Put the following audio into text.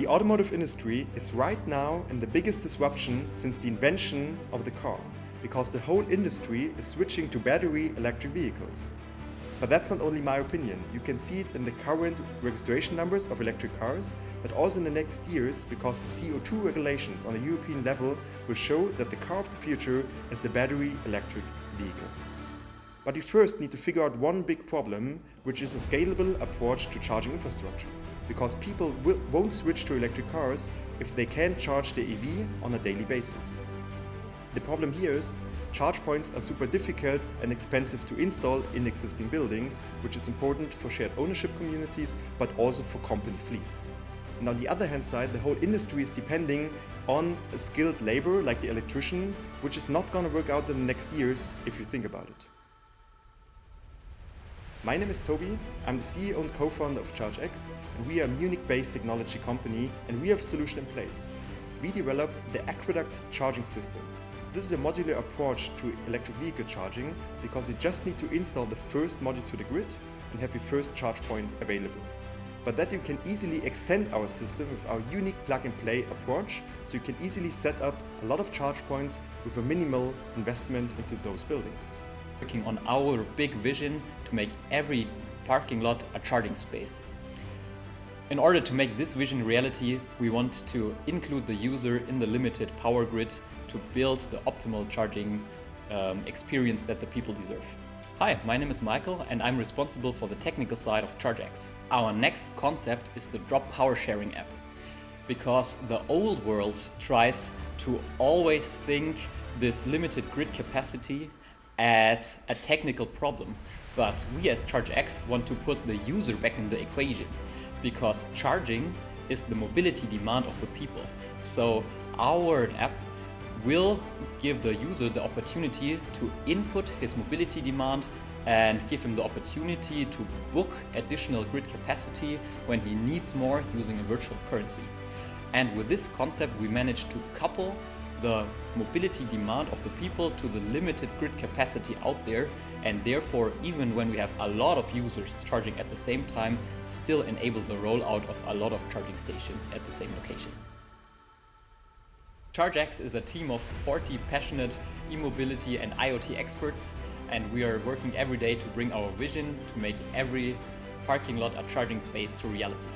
The automotive industry is right now in the biggest disruption since the invention of the car, because the whole industry is switching to battery electric vehicles. But that's not only my opinion. You can see it in the current registration numbers of electric cars, but also in the next years, because the CO2 regulations on a European level will show that the car of the future is the battery electric vehicle. But we first need to figure out one big problem, which is a scalable approach to charging infrastructure. Because people won't switch to electric cars if they can't charge their EV on a daily basis. The problem here is charge points are super difficult and expensive to install in existing buildings, which is important for shared ownership communities, but also for company fleets. And on the other hand side, the whole industry is depending on a skilled labor like the electrician, which is not going to work out in the next years if you think about it. My name is Toby, I'm the CEO and co-founder of ChargeX, and we are a Munich-based technology company, and we have a solution in place. We developed the Aqueduct charging system. This is a modular approach to electric vehicle charging, because you just need to install the first module to the grid and have your first charge point available. But that you can easily extend our system with our unique plug-and-play approach, so you can easily set up a lot of charge points with a minimal investment into those buildings. Working on our big vision to make every parking lot a charging space. In order to make this vision reality, we want to include the user in the limited power grid to build the optimal charging experience that the people deserve. Hi, my name is Michael and I'm responsible for the technical side of ChargeX. Our next concept is the drop power sharing app. Because the old world tries to always think this limited grid capacity as a technical problem, but we as ChargeX want to put the user back in the equation, because charging is the mobility demand of the people. So our app will give the user the opportunity to input his mobility demand and give him the opportunity to book additional grid capacity when he needs more using a virtual currency. And with this concept, we managed to couple the mobility demand of the people to the limited grid capacity out there, and therefore even when we have a lot of users charging at the same time, still enable the rollout of a lot of charging stations at the same location. ChargeX is a team of 40 passionate e-mobility and IoT experts, and we are working every day to bring our vision to make every parking lot a charging space to reality.